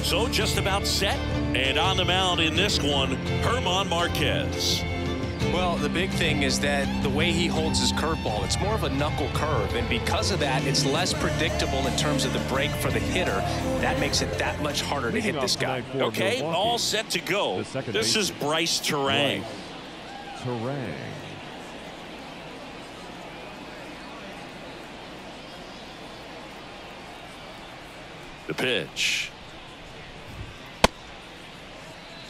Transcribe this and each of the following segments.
So just about set. And on the mound in this one, Herman Marquez. Well, the big thing is that the way he holds his curveball, it's more of a knuckle curve. And because of that, it's less predictable in terms of the break for the hitter. That makes it that much harder to hit this guy. Okay, all set to go. This is Bryce Terang. The pitch.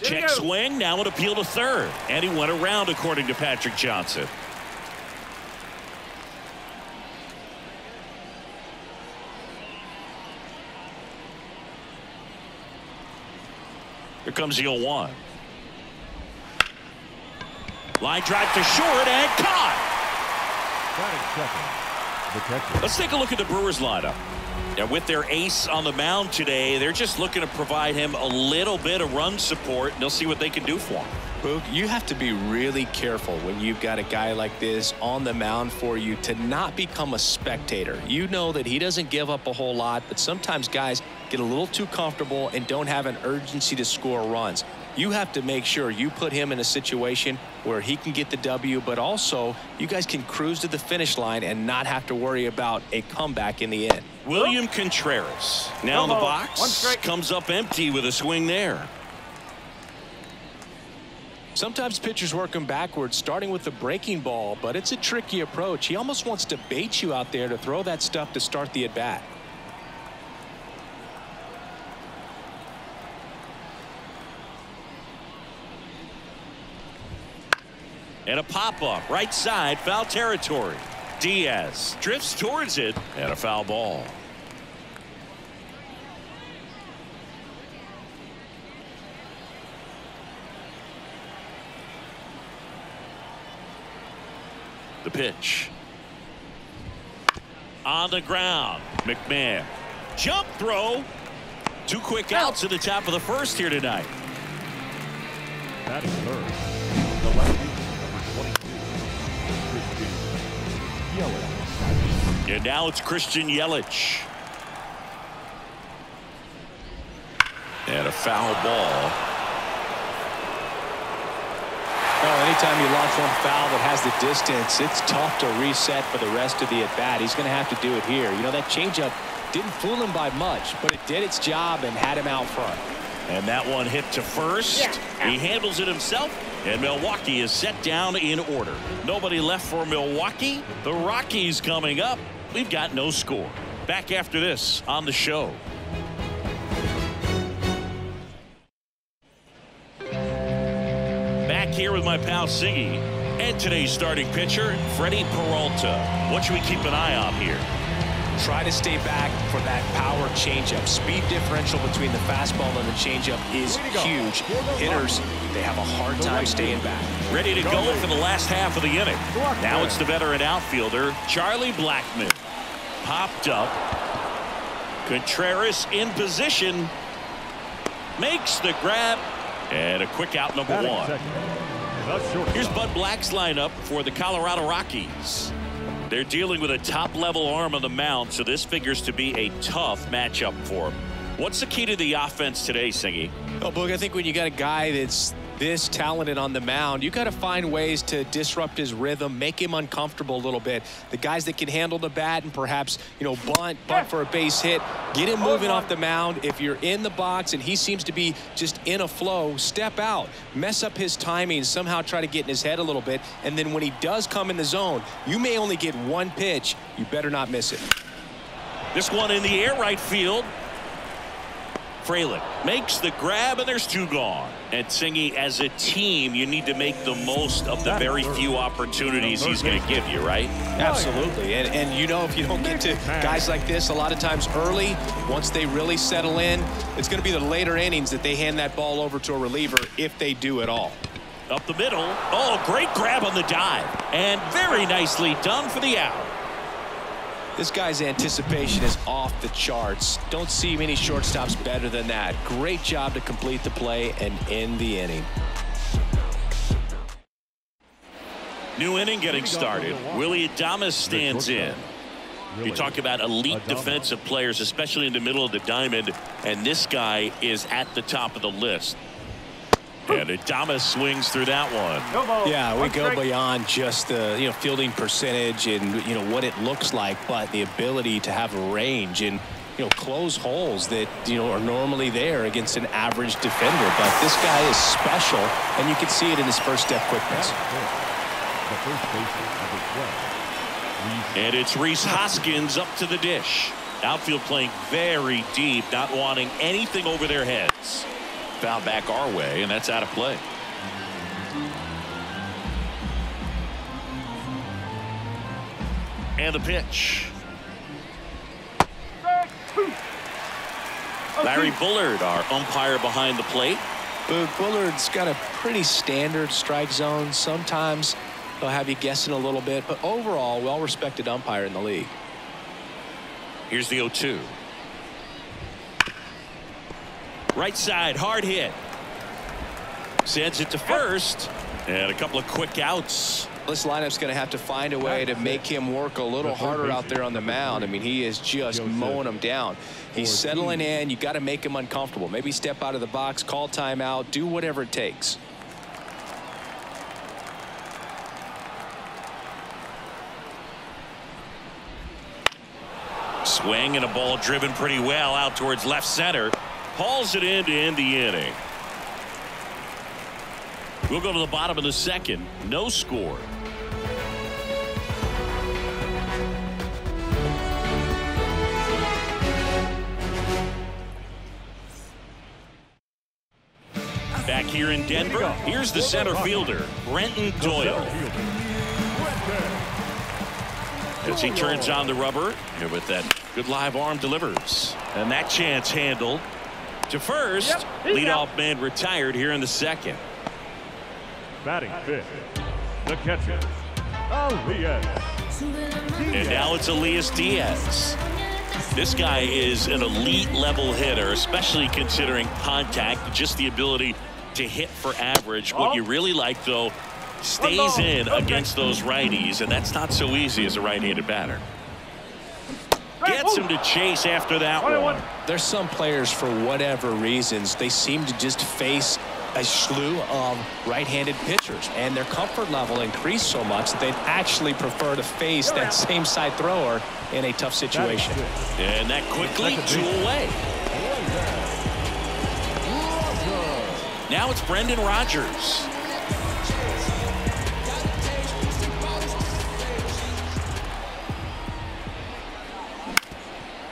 Check swing, now an appeal to third. And he went around, according to Patrick Johnson. Here comes the 0-1. Line drive to short and caught. Let's take a look at the Brewers lineup. And with their ace on the mound today, they're just looking to provide him a little bit of run support, and they'll see what they can do for him. Boog, you have to be really careful when you've got a guy like this on the mound for you to not become a spectator. You know that he doesn't give up a whole lot, but sometimes guys get a little too comfortable and don't have an urgency to score runs. You have to make sure you put him in a situation where he can get the W, but also you guys can cruise to the finish line and not have to worry about a comeback in the end. William Contreras now in the box, comes up empty with a swing there. Sometimes pitchers work him backwards, starting with the breaking ball, but it's a tricky approach. He almost wants to bait you out there to throw that stuff to start the at-bat. And a pop-up, right side, foul territory. Diaz drifts towards it, and a foul ball. The pitch. On the ground, McMahon. Jump throw. 2 quick outs at the top of the first here tonight. That is third. The lefty. And now it's Christian Yelich. And a foul ball. Well, anytime you launch one foul that has the distance, it's tough to reset for the rest of the at-bat. He's going to have to do it here. You know, that changeup didn't fool him by much, but it did its job and had him out front. And that one hit to first. He handles it himself. And Milwaukee is set down in order. Nobody left for Milwaukee. The Rockies coming up. We've got no score. Back after this on the show. Back here with my pal Siggy and today's starting pitcher, Freddie Peralta. What should we keep an eye on here? Try to stay back for that power changeup. Speed differential between the fastball and the changeup is huge. Hitters, they have a hard time staying back. Ready to go for the last half of the inning. Now it's the veteran outfielder, Charlie Blackmon. Popped up. Contreras in position. Makes the grab. And a quick out, number 1. Here's Bud Black's lineup for the Colorado Rockies. They're dealing with a top-level arm on the mound, so this figures to be a tough matchup for them. What's the key to the offense today, Singy? Well, Boog, I think when you got a guy that's this talented on the mound, you got to find ways to disrupt his rhythm, make him uncomfortable a little bit. The guys that can handle the bat and perhaps, you know, bunt for a base hit, get him moving off the mound. If you're in the box and he seems to be just in a flow, step out, mess up his timing, somehow try to get in his head a little bit. And then when he does come in the zone, you may only get one pitch. You better not miss it. This one in the air, right field. Fraley makes the grab, and there's 2 gone. And Singy, as a team, you need to make the most of the very few opportunities he's going to give you, right? Absolutely. And you know, if you don't get to guys like this a lot of times early, once they really settle in, it's going to be the later innings that they hand that ball over to a reliever, if they do at all. Up the middle. Oh, great grab on the dive. And very nicely done for the out. This guy's anticipation is off the charts. Don't see many shortstops better than that. Great job to complete the play and end the inning. New inning getting started. Willie Adames stands in. You talk about elite defensive players, especially in the middle of the diamond, and this guy is at the top of the list. And Adames swings through that one. Yeah, we go beyond just the fielding percentage and what it looks like, but the ability to have a range and close holes that are normally there against an average defender. But this guy is special, and you can see it in his first step quickness. And it's Rhys Hoskins up to the dish. Outfield playing very deep, not wanting anything over their heads. Foul back our way, and that's out of play. And the pitch. Larry Bullard, our umpire behind the plate. Bullard's got a pretty standard strike zone. Sometimes they'll have you guessing a little bit, but overall, well-respected umpire in the league. Here's the 0-2. Right side, hard hit. Sends it to first, and a couple of quick outs. This lineup's going to have to find a way to make him work a little harder out there on the mound. I mean, he is just mowing them down. He's settling in. You got to make him uncomfortable. Maybe step out of the box, call timeout, do whatever it takes. Swing and a ball driven pretty well out towards left center. Hauls it in to end the inning. We'll go to the bottom of the second. No score. Back here in Denver, here's the center fielder, Brenton Doyle. As he turns on the rubber, here with that good live arm delivers. And that chance handled to first. Leadoff man retired here in the second. Batting fifth, the catcher, Elias. And now it's Elias Diaz. This guy is an elite level hitter, especially considering contact, just the ability to hit for average. What you really like, though, stays in against those righties, and that's not so easy as a right-handed batter. Gets him to chase after that one. There's some players, for whatever reasons, they seem to just face a slew of right-handed pitchers, and their comfort level increased so much that they'd actually prefer to face that same side thrower in a tough situation. And that quickly 2 away. Now it's Brendan Rodgers.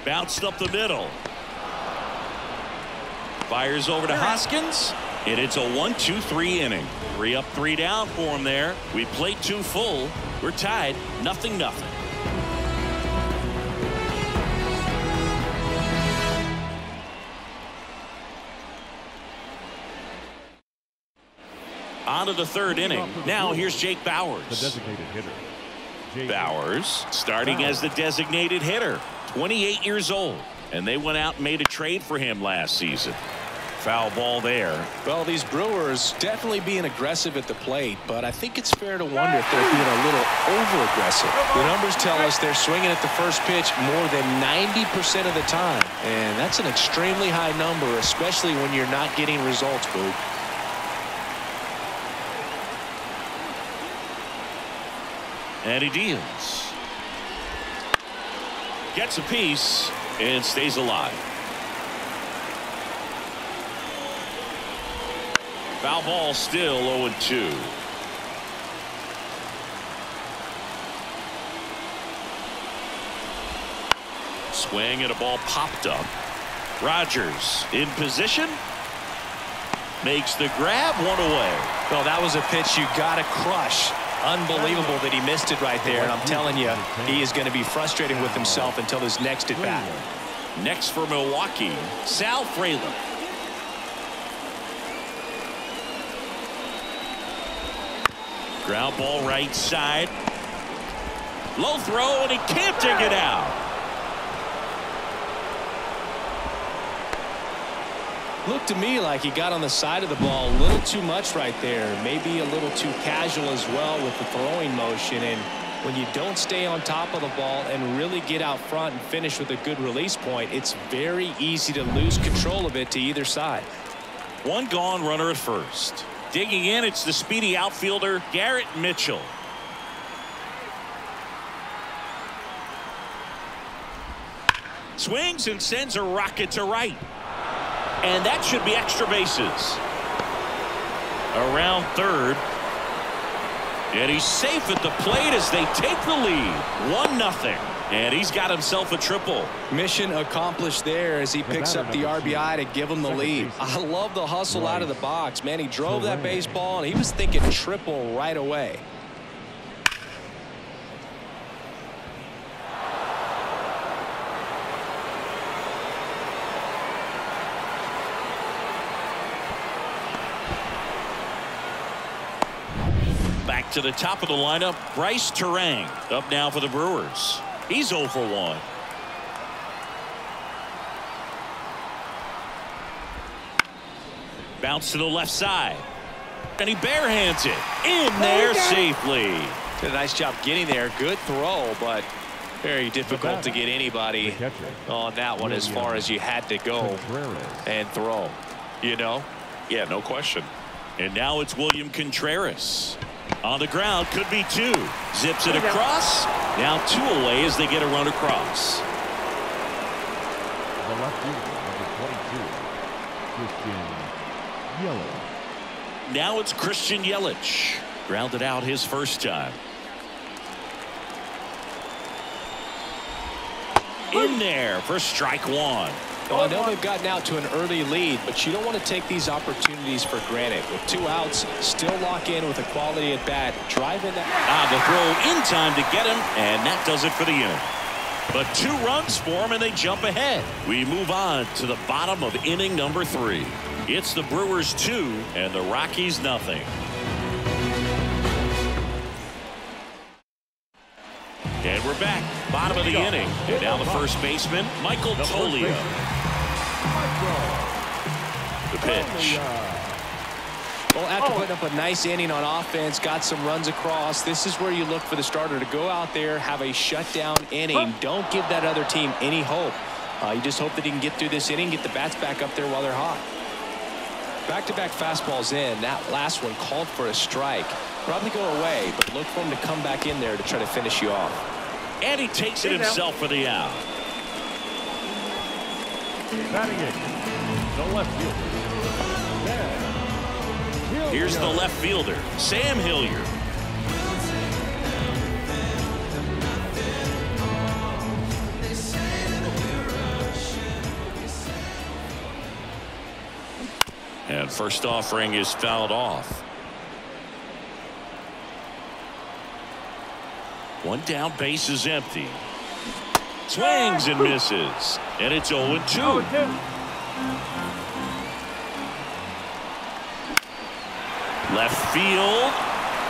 Bounced up the middle. Fires over to Hoskins. And it's a 1-2-3 inning. 3 up, 3 down for him there. We played 2 full. We're tied 0-0. On to the third inning. Now here's Jake Bauers. The designated hitter. Bauers starting as the designated hitter. 28 years old. And they went out and made a trade for him last season. Foul ball there. Well, these Brewers definitely being aggressive at the plate, but I think it's fair to wonder if they're being a little over-aggressive. The numbers tell us they're swinging at the first pitch more than 90% of the time, and that's an extremely high number, especially when you're not getting results, Boo. And he deals. Gets a piece and stays alive. Foul ball still 0-2. Swing and a ball popped up. Rodgers in position. Makes the grab, 1 away. Well, that was a pitch you got to crush. Unbelievable that he missed it right there. And I'm telling you, he is going to be frustrated with himself until his next at bat. Next for Milwaukee, Sal Frelick. Ground ball right side. Low throw, and he can't dig it out. Looked to me like he got on the side of the ball a little too much right there. Maybe a little too casual as well with the throwing motion. And when you don't stay on top of the ball and really get out front and finish with a good release point, it's very easy to lose control of it to either side. One gone, runner at first. Digging in, it's the speedy outfielder Garrett Mitchell. Swings and sends a rocket to right. And that should be extra bases. Around third. And he's safe at the plate as they take the lead. 1-0. And he's got himself a triple. Mission accomplished there as he picks up the RBI to give him the lead. I love the hustle out of the box, man. He drove that baseball, and he was thinking triple right away. Back to the top of the lineup, Bryce Terang up now for the Brewers. He's 0 for 1. Bounce to the left side. And he barehands it in there safely. Did a nice job getting there. Good throw, but very difficult to get anybody on that one as far as you had to go and throw. You know? Yeah, no question. And now it's William Contreras. On the ground, could be 2. Zips it across. Now 2 away as they get a run across. The left fielder, number 22, Christian Yelich. Now it's Christian Yelich. Grounded out his first time. In there for strike 1. Well, I know they've gotten out to an early lead, but you don't want to take these opportunities for granted. With 2 outs, still lock in with a quality at bat. Drive in that. The throw in time to get him, and that does it for the inning. But 2 runs for him, and they jump ahead. We move on to the bottom of inning number 3. It's the Brewers 2 and the Rockies nothing. And we're back, bottom of the inning. And now the first baseman, Michael Tolio. The pitch. Well, after putting up a nice inning on offense, got some runs across, this is where you look for the starter to go out there, have a shutdown inning. Don't give that other team any hope. You just hope that he can get through this inning, get the bats back up there while they're hot. Back-to-back fastballs in. That last one called for a strike. Probably go away, but look for him to come back in there to try to finish you off. And he takes it himself for the out. Batting it, the left fielder. Here's the left fielder, Sam Hilliard. And first offering is fouled off. 1 down, base is empty. Swings and misses. And it's 0-2. Left field.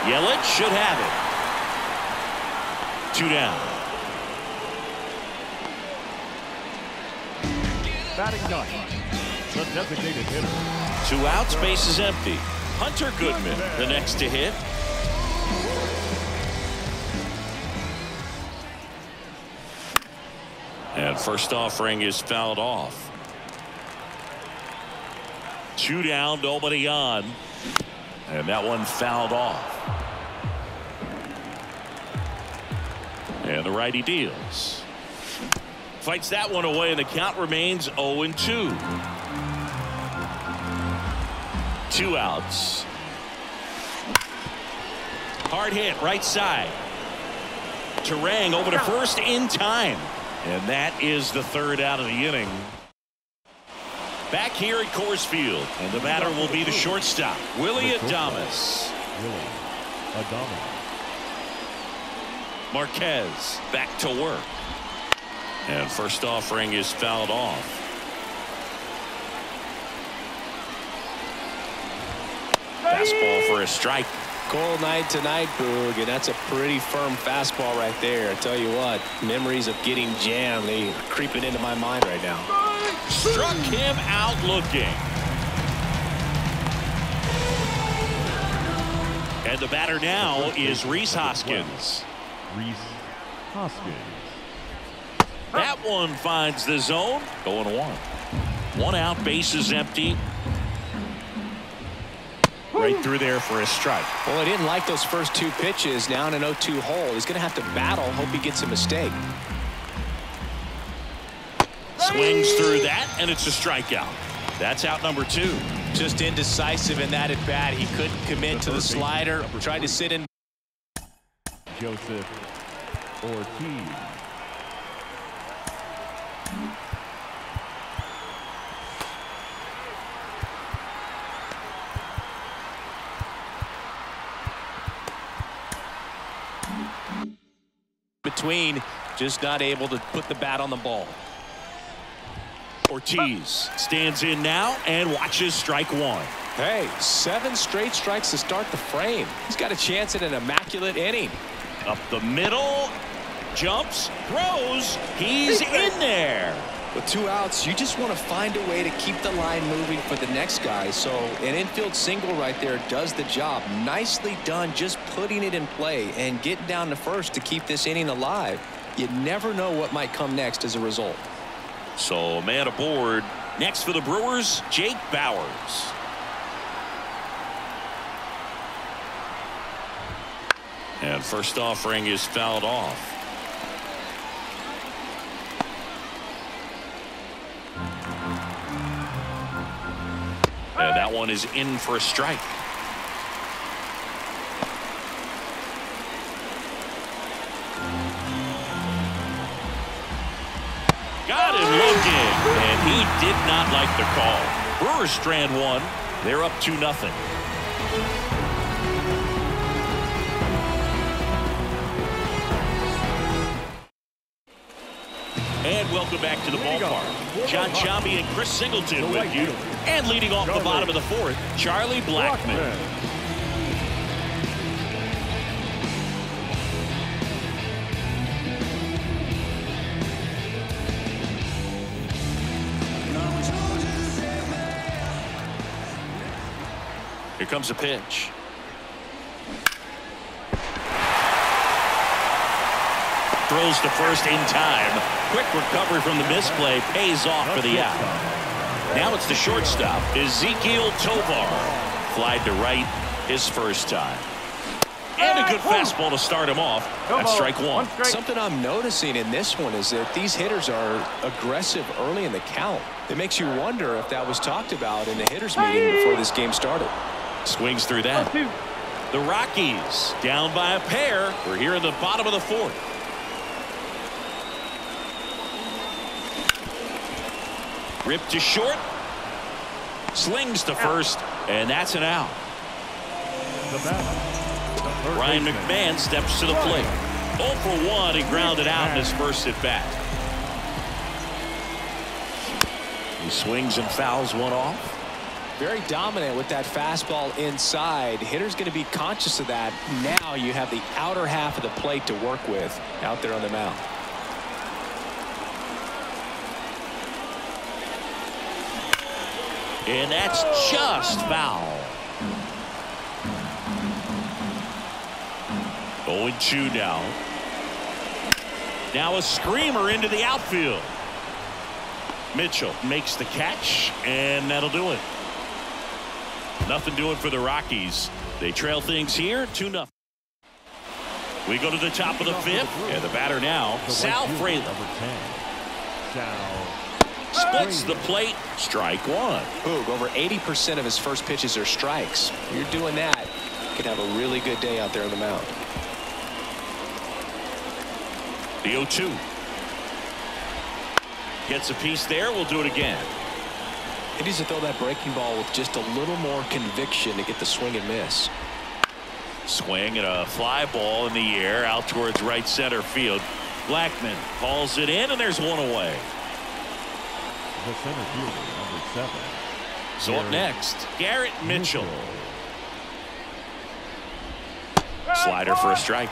Yelich should have it. 2 down. Batting 9, the designated hitter. 2 outs, base is empty. Hunter Goodman, the next to hit. And first offering is fouled off. 2 down, nobody on. And that one fouled off. And the righty deals. Fights that one away, and the count remains 0-2. 2 outs. Hard hit, right side. Terang over to first in time. And that is the 3rd out of the inning. Back here at Coors Field, and the batter will be the shortstop, Willie Adames. Marquez back to work. And first offering is fouled off. Fastball for a strike. Cold night tonight, Boog, and that's a pretty firm fastball right there. I tell you what, memories of getting jammed, they are creeping into my mind right now. Struck him out looking. And the batter now is Rhys Hoskins. Reese Hoskins. That one finds the zone. 0-1. One out, bases empty. Right through there for a strike. Well, he didn't like those first two pitches. Now in an 0-2 hole. He's going to have to battle. Hope he gets a mistake. Swings through that, and it's a strikeout. That's out number 2. Just indecisive in that at bat. He couldn't commit to the slider. Tried to sit in. Joseph Ortiz. Between, just not able to put the bat on the ball. Ortiz stands in now and watches strike 1. Hey, 7 straight strikes to start the frame. He's got a chance at an immaculate inning. Up the middle, jumps, throws, he's in there. With 2 outs, you just want to find a way to keep the line moving for the next guy. So an infield single right there does the job. Nicely done, just putting it in play and getting down to first to keep this inning alive. You never know what might come next as a result. So a man aboard. Next for the Brewers, Jake Bauers. And first offering is fouled off. And that one is in for a strike. Got him looking, and he did not like the call. Brewers strand 1. They're up 2-0. And welcome back to the ballpark. John Chambie and Chris Singleton with you. And leading off the bottom of the 4th, Charlie Blackmon. Here comes a pitch. Throws to first in time. Quick recovery from the misplay pays off for the out. Now it's the shortstop, Ezekiel Tovar. Flied to right his first time. And a good fastball to start him off. That's strike 1. Something I'm noticing in this one is that these hitters are aggressive early in the count. It makes you wonder if that was talked about in the hitters meeting before this game started. Swings through that. The Rockies down by a pair. We're here in the bottom of the 4th. Ripped to short. Slings to first. And that's an out. Ryan McMahon steps to the plate. 0 for 1. He grounded out in his first at bat. He swings and fouls one off. Very dominant with that fastball inside. Hitter's going to be conscious of that. Now you have the outer half of the plate to work with out there on the mound. And that's just foul. 0-2 now. Now a screamer into the outfield. Mitchell makes the catch, and that'll do it. Nothing doing for the Rockies. They trail things here 2-0. We go to the top of the 5th, and the batter now, Sal Frelick. Splits the plate. Strike 1. Boog, over 80% of his first pitches are strikes. You're doing that, you can have a really good day out there on the mound. The 0-2. Gets a piece there. We'll do it again. He needs to throw that breaking ball with just a little more conviction to get the swing and miss. Swing and a fly ball in the air out towards right center field. Blackmon calls it in, and there's one away. The center fielder, number 7. So up next, Garrett Mitchell. Slider for a strike.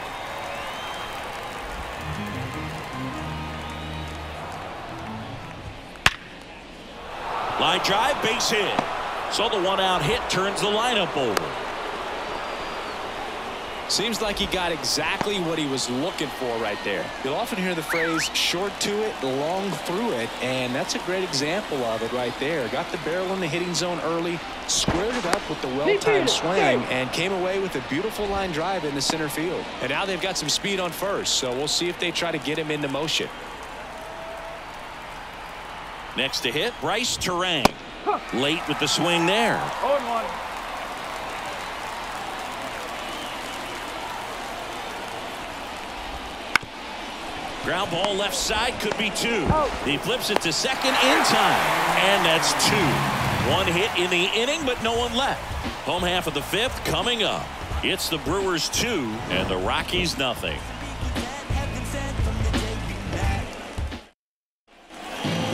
Line drive, base hit. So the 1-out hit turns the lineup over. Seems like he got exactly what he was looking for right there. You'll often hear the phrase short to it, long through it, and that's a great example of it right there. Got the barrel in the hitting zone early, squared it up with the well-timed swing, and came away with a beautiful line drive in the center field. And now they've got some speed on first, so we'll see if they try to get him into motion. Next to hit, Bryce Terang. Late with the swing there. 0-1. Ground ball left side, could be 2. He flips it to second in time, and that's 2. 1 hit in the inning, but no one left. Home half of the 5th coming up. It's the Brewers 2 and the Rockies nothing.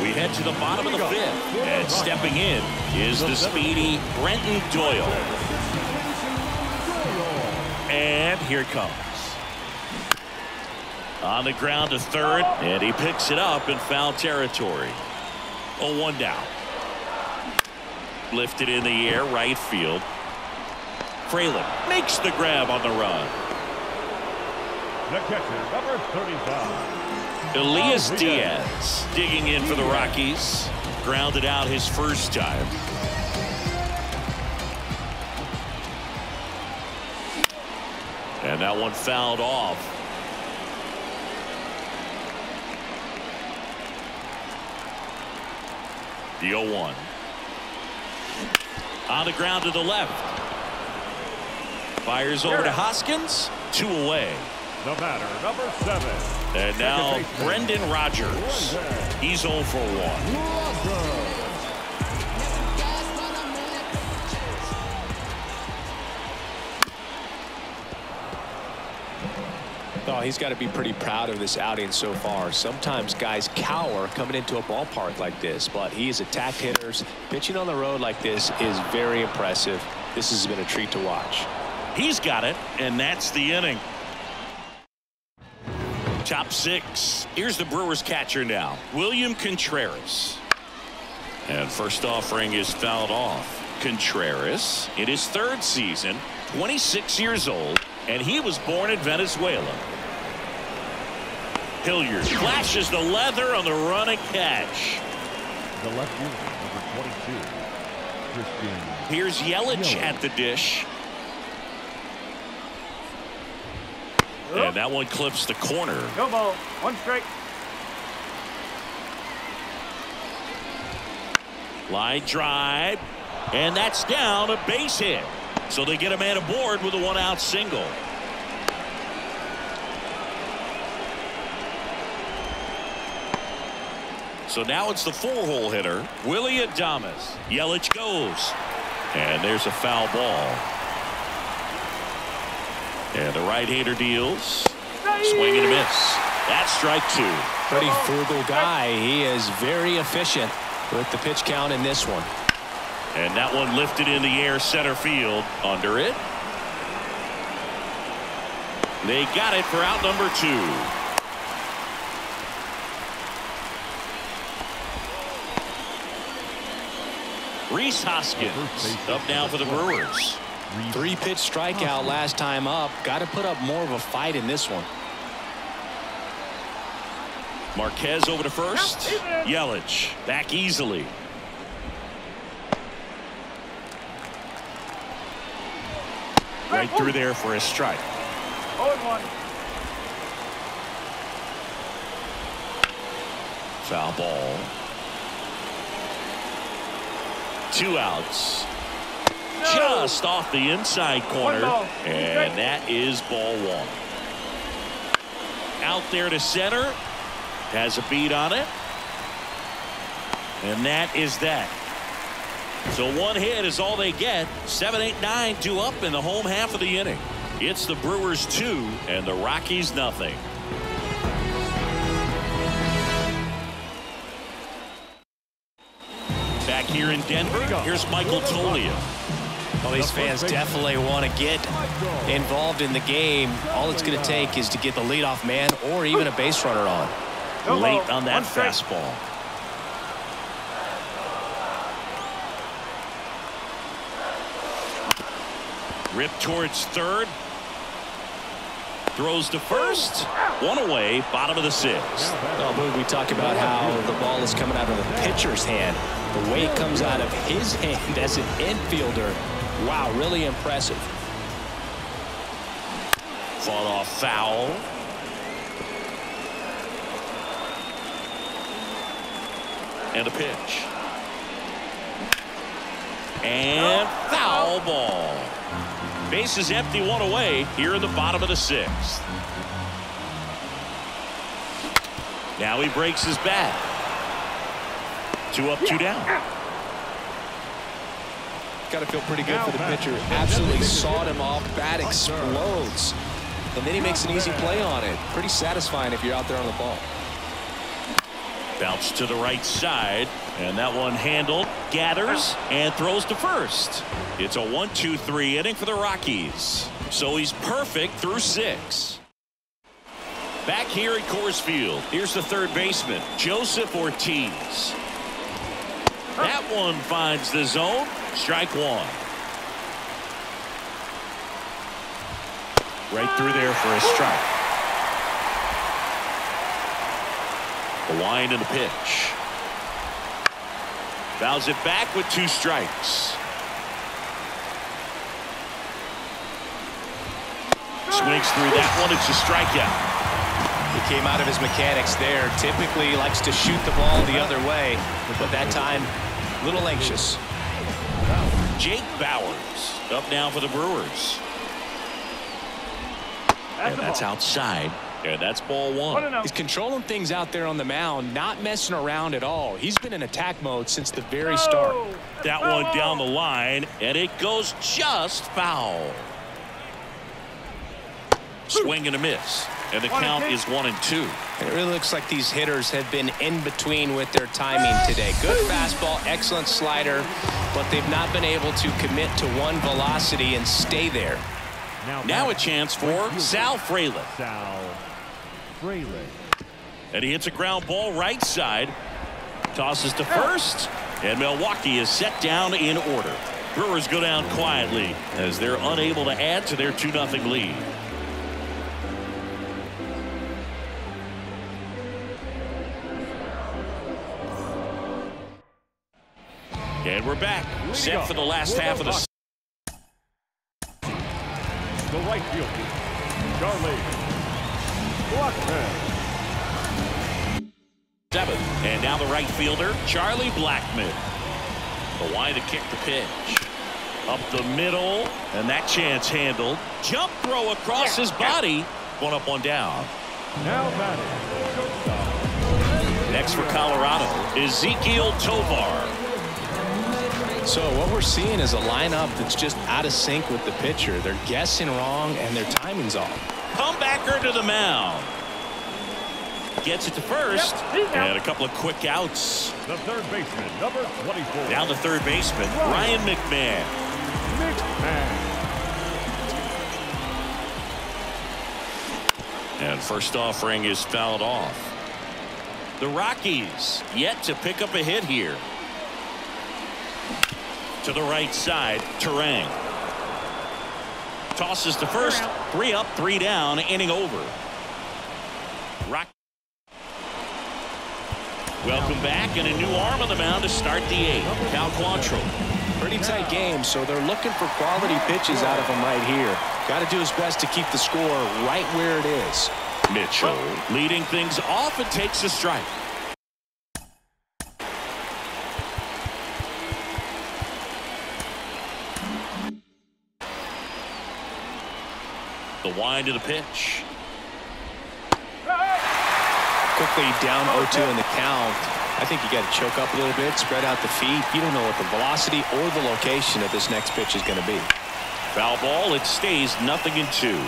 We head to the bottom of the 5th, and stepping in is the speedy Brenton Doyle. And here it comes. On the ground to third, and he picks it up in foul territory. 0-1 down. Lifted in the air, right field. Fralin makes the grab on the run. The catcher, number 35. Elias Diaz digging in for the Rockies. Grounded out his first time. And that one fouled off. The 0-1. On the ground to the left. Fires over to Hoskins. 2 away. The batter, number 7. And now Brendan Rodgers. He's 0 for 1. Oh, he's got to be pretty proud of this outing so far. Sometimes guys cower coming into a ballpark like this, but he has attacked hitters. Pitching on the road like this is very impressive. This has been a treat to watch. He's got it, and that's the inning. Top 6. Here's the Brewers catcher now, William Contreras. And first offering is fouled off. Contreras in his 3rd season, 26 years old, and he was born in Venezuela. Hilliard flashes the leather on the run and catch. The left fielder, number 22. Christian. Here's Yelich at the dish. And that one clips the corner. No ball. 1 strike. Line drive. And that's down, a base hit. So they get a man aboard with a 1-out single. So now it's the 4-hole hitter, Willie Adames. Yelich goes. And there's a foul ball. And the right-hander deals. Swing and a miss. That's strike 2. Pretty frugal guy. He is very efficient with the pitch count in this one. And that one lifted in the air, center field. Under it. They got it for out number 2. Rhys Hoskins up now for the Brewers. 3-pitch strikeout last time up. Got to put up more of a fight in this one. Marquez over to first. Yelich back easily. Right through there for a strike. 0-1. Foul ball. 2 outs. Just off the inside corner. And that is ball 1. Out there to center. Has a beat on it. And that is that. So 1 hit is all they get. 7, 8, 9, 2 up in the home half of the inning. It's the Brewers 2 and the Rockies nothing. Back here in Denver, here's Michael Toglia. Well, these fans definitely want to get involved in the game. All it's going to take is to get the leadoff man or even a base runner on. Late on that fastball. Rip towards third. throws to first. One away, bottom of the sixth. Oh, Boog, we talk about how the ball is coming out of the pitcher's hand. The way it comes out of his hand as an infielder. Wow, really impressive. Fought off foul. And a pitch. And foul ball. Base is empty, one away here in the bottom of the sixth. Now he breaks his bat. 2 up, 2 down. Got to feel pretty good for the pitcher. Absolutely sawed him off. Bat explodes. And then he makes an easy play on it. Pretty satisfying if you're out there on the ball. Bounce to the right side, and that one handled. Gathers and throws to first. It's a 1-2-3 inning for the Rockies. So he's perfect through 6. Back here at Coors Field, here's the third baseman, Joseph Ortiz. That one finds the zone. Strike 1. Right through there for a strike. The wind and the pitch. Fouls it back with 2 strikes. Swings through that one. It's a strikeout. He came out of his mechanics there. Typically likes to shoot the ball the other way, but that time a little anxious. Jake Bauers up now for the Brewers. And that's outside. And that's ball 1. He's controlling things out there on the mound, not messing around at all. He's been in attack mode since the very start. That one down the line, and it goes just foul. Swing and a miss. And the count is 1-2. It really looks like these hitters have been in between with their timing today. Good fastball, excellent slider, but they've not been able to commit to one velocity and stay there. Now a chance for Sal Frelick. And he hits a ground ball right side. Tosses to first. And Milwaukee is set down in order. Brewers go down quietly as they're unable to add to their 2-0 lead. And we're back. Set for the last half of the right field, Charlie Blackmon. 7th, and now the right fielder, Charlie Blackmon. The wind to kick the pitch. Up the middle, and that chance handled. Jump throw across his body. 1 up, 1 down. Now batting. Next for Colorado, Ezequiel Tovar. So what we're seeing is a lineup that's just out of sync with the pitcher. They're guessing wrong and their timing's off. Comebacker to the mound. Gets it to first. And a couple of quick outs. The third baseman, number 24. Now the third baseman, Ryan McMahon. And first offering is fouled off. The Rockies yet to pick up a hit here. To the right side, Terang. Tosses to first. 3 up, 3 down, inning over. Welcome back, and a new arm on the mound to start the 8th. Cal Quantrill. Pretty tight game, so they're looking for quality pitches out of him right here. Got to do his best to keep the score right where it is. Mitchell leading things off and takes a strike. The wind of the pitch. Quickly down 0-2 in the count. I think you got to choke up a little bit, spread out the feet. You don't know what the velocity or the location of this next pitch is going to be. Foul ball. It stays 0-2.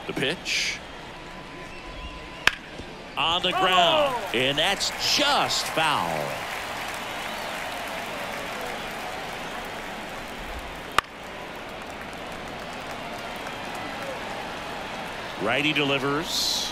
The pitch. On the ground, and that's just foul. Righty delivers.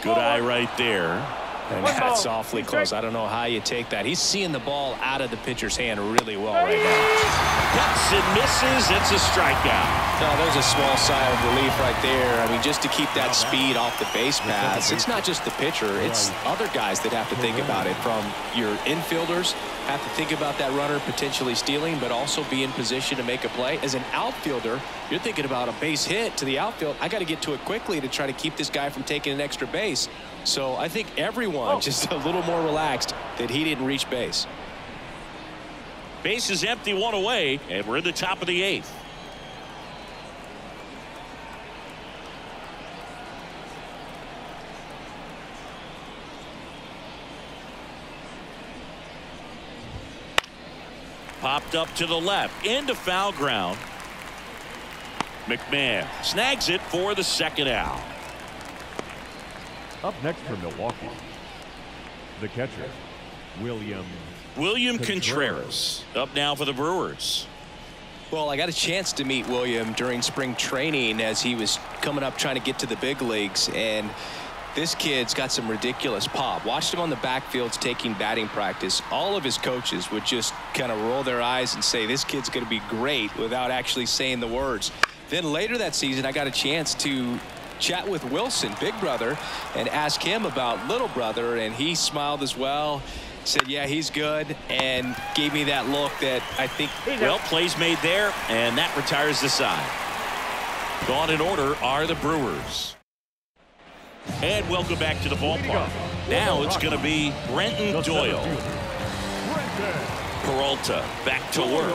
Good eye right there. And that's awfully close. I don't know how you take that. He's seeing the ball out of the pitcher's hand really well right now. Cuts and misses. It's a strikeout. No, there's a small sigh of relief right there. I mean, just to keep that speed off the base paths. It's not just the pitcher. It's other guys that have to think about it. From your infielders have to think about that runner potentially stealing, but also be in position to make a play. As an outfielder, you're thinking about a base hit to the outfield. I got to get to it quickly to try to keep this guy from taking an extra base. So I think everyone just a little more relaxed that he didn't reach base. Base is empty, one away, and we're in the top of the 8th. Popped up to the left into foul ground. McMahon snags it for the second out. Up next for Milwaukee, the catcher, William Contreras. Up now for the Brewers. Well, I got a chance to meet William during spring training as he was coming up trying to get to the big leagues, and this kid's got some ridiculous pop. Watched him on the backfields taking batting practice. All of his coaches would just kind of roll their eyes and say this kid's going to be great without actually saying the words. Then later that season I got a chance to chat with Wilson, big brother, and ask him about little brother, and he smiled as well, said yeah, he's good, and gave me that look that I think. Well, plays made there, and that retires the side. Gone in order are the Brewers. And welcome back to the ballpark. Now it's going to be Brenton Doyle. Peralta back to work.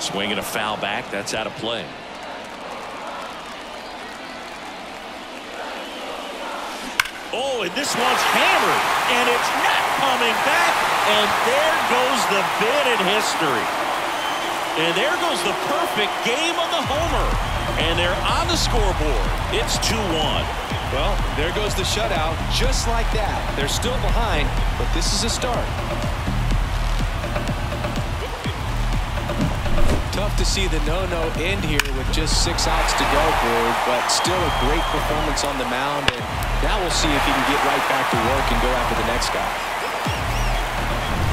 Swinging a foul back. That's out of play. Oh, and this one's hammered, and it's not coming back. And there goes the bid in history. And there goes the perfect game of the homer. And they're on the scoreboard. It's 2-1. Well, there goes the shutout. Just like that. They're still behind, but this is a start. Tough to see the no-no end here with just 6 outs to go, Brew, but still a great performance on the mound. And now we'll see if he can get right back to work and go after the next guy.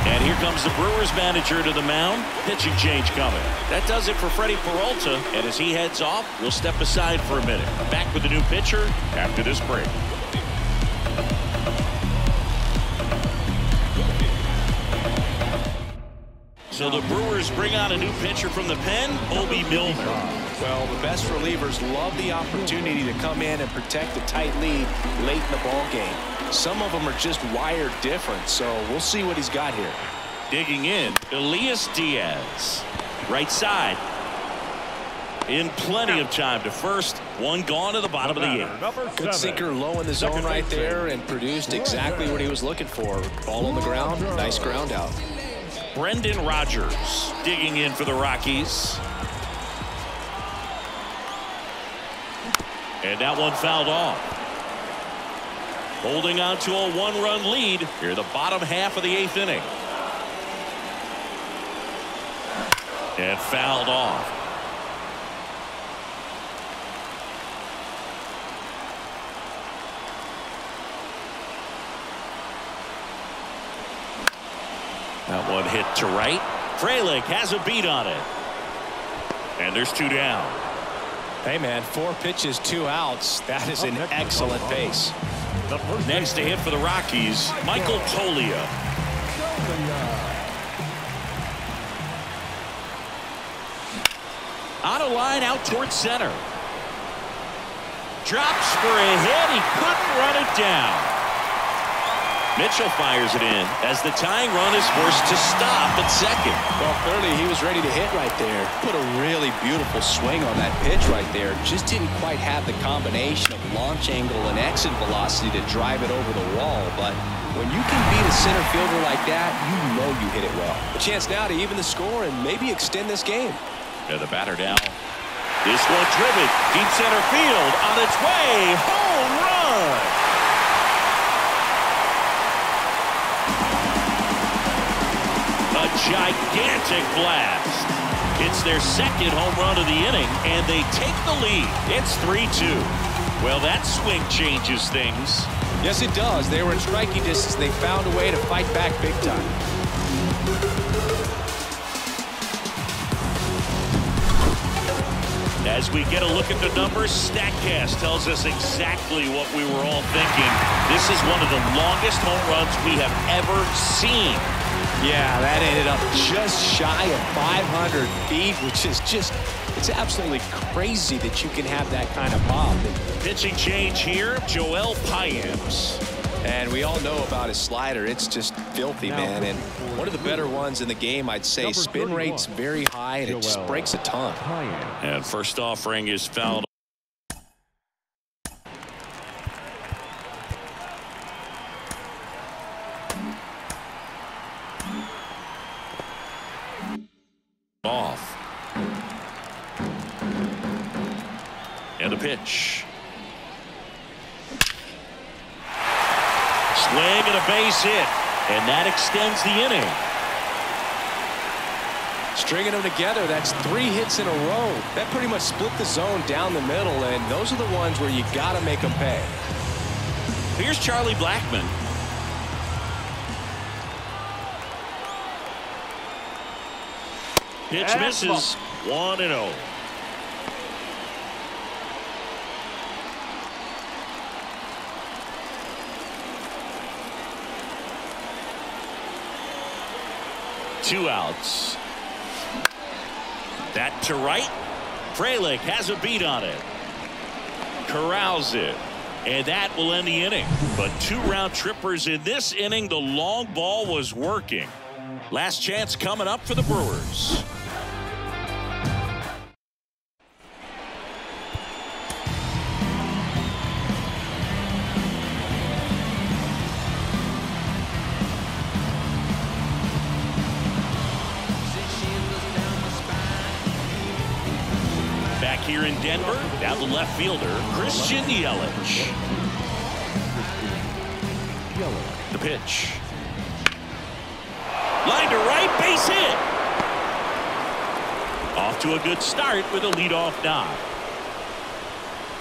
And here comes the Brewers manager to the mound. Pitching change coming. That does it for Freddie Peralta. And as he heads off, we'll step aside for a minute. Back with the new pitcher after this break. So the Brewers bring on a new pitcher from the pen, Obi Milner. Well, the best relievers love the opportunity to come in and protect a tight lead late in the ball game. Some of them are just wired different, so we'll see what he's got here. Digging in, Elias Diaz. Right side. In plenty of time to first. One gone to the bottom of the 8th. Good sinker low in the zone right there and produced exactly what he was looking for. Ball on the ground, nice ground out. Brendan Rodgers digging in for the Rockies. And that one fouled off. Holding on to a 1-run lead here, the bottom half of the 8th inning. And fouled off. That one hit to right. Frelick has a beat on it. And there's 2 down. Hey, man, 4 pitches, 2 outs. That is an excellent pace. Next to hit for the Rockies, Michael Toglia. On a line out towards center. Drops for a hit. He couldn't run it down. Mitchell fires it in as the tying run is forced to stop at second. Well, clearly he was ready to hit right there. Put a really beautiful swing on that pitch right there. Just didn't quite have the combination of launch angle and exit velocity to drive it over the wall. But when you can beat a center fielder like that, you know you hit it well. A chance now to even the score and maybe extend this game. Yeah, the batter down. This one driven deep center field on its way. Home run. A gigantic blast. It's their second home run of the inning, and they take the lead. It's 3-2. Well, that swing changes things. Yes, it does. They were in striking distance. They found a way to fight back big time. As we get a look at the numbers, StatCast tells us exactly what we were all thinking. This is one of the longest home runs we have ever seen. Yeah, that ended up just shy of 500 feet, which is just, it's absolutely crazy that you can have that kind of pop. Pitching change here, Joel Payamps. And we all know about his slider. It's just filthy, man. And one of the better ones in the game, I'd say. Spin rate's very high, and it just breaks a ton. And first offering is fouled. Off. And a pitch. Swing and a base hit, and that extends the inning. Stringing them together, that's 3 hits in a row. That pretty much split the zone down the middle, and those are the ones where you got to make them pay. Here's Charlie Blackmon. Pitch misses. 1-0. Two outs. That to right. Frelick has a beat on it. Corrals it. And that will end the inning. But 2 round trippers in this inning. The long ball was working. Last chance coming up for the Brewers. Back here in Denver, down the left fielder, Christian Yelich. The pitch. Line to right, base hit. Off to a good start with a leadoff knock.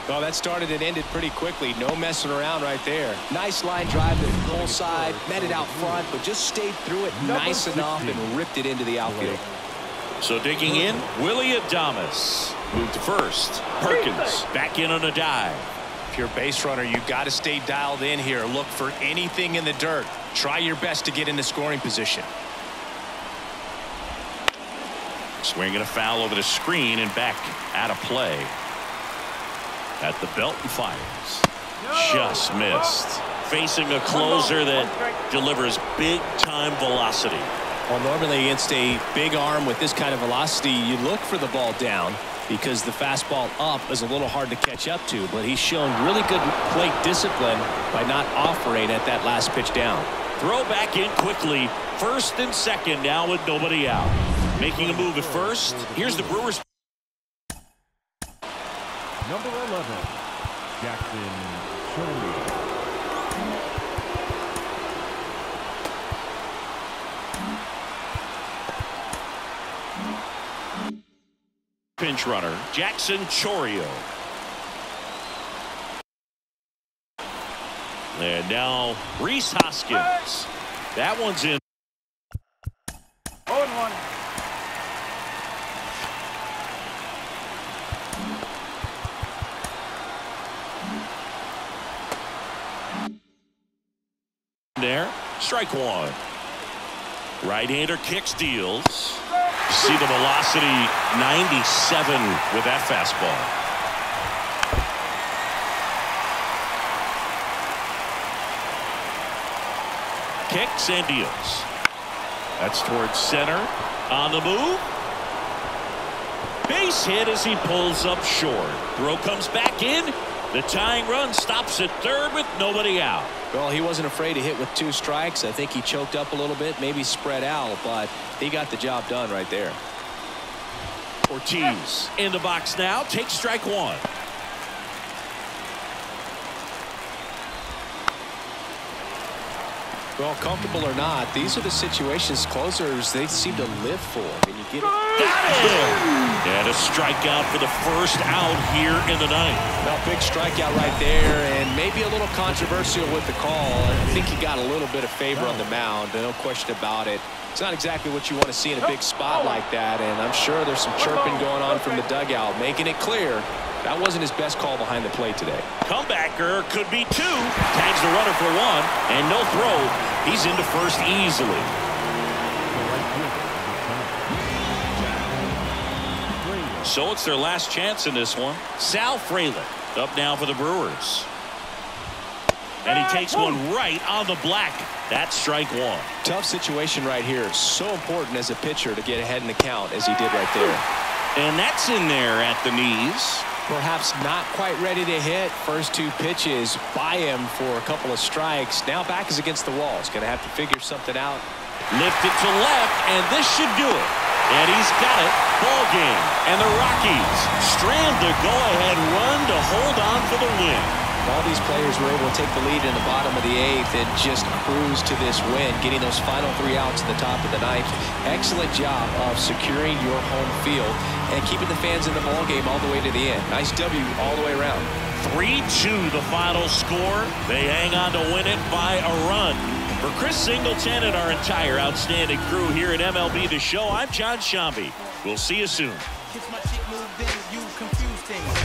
Well, that started and ended pretty quickly. No messing around right there. Nice line drive to the pull side, met it out front, but just stayed through it nice enough and ripped it into the outfield. So digging in, Willie Adames. Moved to first. Perkins back in on a dive. If you're a base runner, you got to stay dialed in here. Look for anything in the dirt. Try your best to get into scoring position. Swinging a foul over the screen and back out of play. At the belt and fires. Just missed. Facing a closer that delivers big time velocity. Well, normally against a big arm with this kind of velocity, you look for the ball down because the fastball up is a little hard to catch up to, but he's shown really good plate discipline by not offering at that last pitch down. Throw back in quickly. First and second now with nobody out. Making a move at first. Here's the Brewers. Number 11, Jackson Chourio. Pinch runner, Jackson Chourio. And now Rhys Hoskins. That one's in. 0-1. There, strike one. Right-hander kicks, deals. See the velocity, 97 with that fastball. Kicks and deals. That's towards center. On the move. Base hit as he pulls up short. Throw comes back in. The tying run stops at third with nobody out. Well, he wasn't afraid to hit with 2 strikes. I think he choked up a little bit, maybe spread out, but he got the job done right there. Ortiz in the box now. Takes strike one. Well, comfortable or not, these are the situations closers they seem to live for. And you get it. Got it! And a strikeout for the first out here in the ninth. Well, big strikeout right there, and maybe a little controversial with the call. I think he got a little bit of favor on the mound, no question about it. It's not exactly what you want to see in a big spot like that, and I'm sure there's some chirping going on from the dugout, making it clear that wasn't his best call behind the plate today. Comebacker could be two. Tags the runner for one, and no throw. He's into first easily. So it's their last chance in this one. Sal Frelick up now for the Brewers. And he takes one right on the black. That's strike one. Tough situation right here. So important as a pitcher to get ahead in the count as he did right there. And that's in there at the knees. Perhaps not quite ready to hit. First two pitches by him for a couple of strikes. Now back is against the wall. He's going to have to figure something out. Lift it to left, and this should do it. And he's got it. Ball game. And the Rockies strand the go-ahead run to hold on for the win. All these players were able to take the lead in the bottom of the eighth and just cruise to this win, getting those final three outs at the top of the ninth. Excellent job of securing your home field and keeping the fans in the ball game all the way to the end. Nice W all the way around. 3-2 the final score. They hang on to win it by a run. For Chris Singleton and our entire outstanding crew here at MLB The Show, I'm John Shambi. We'll see you soon. Kiss my chick moved in, you confused things.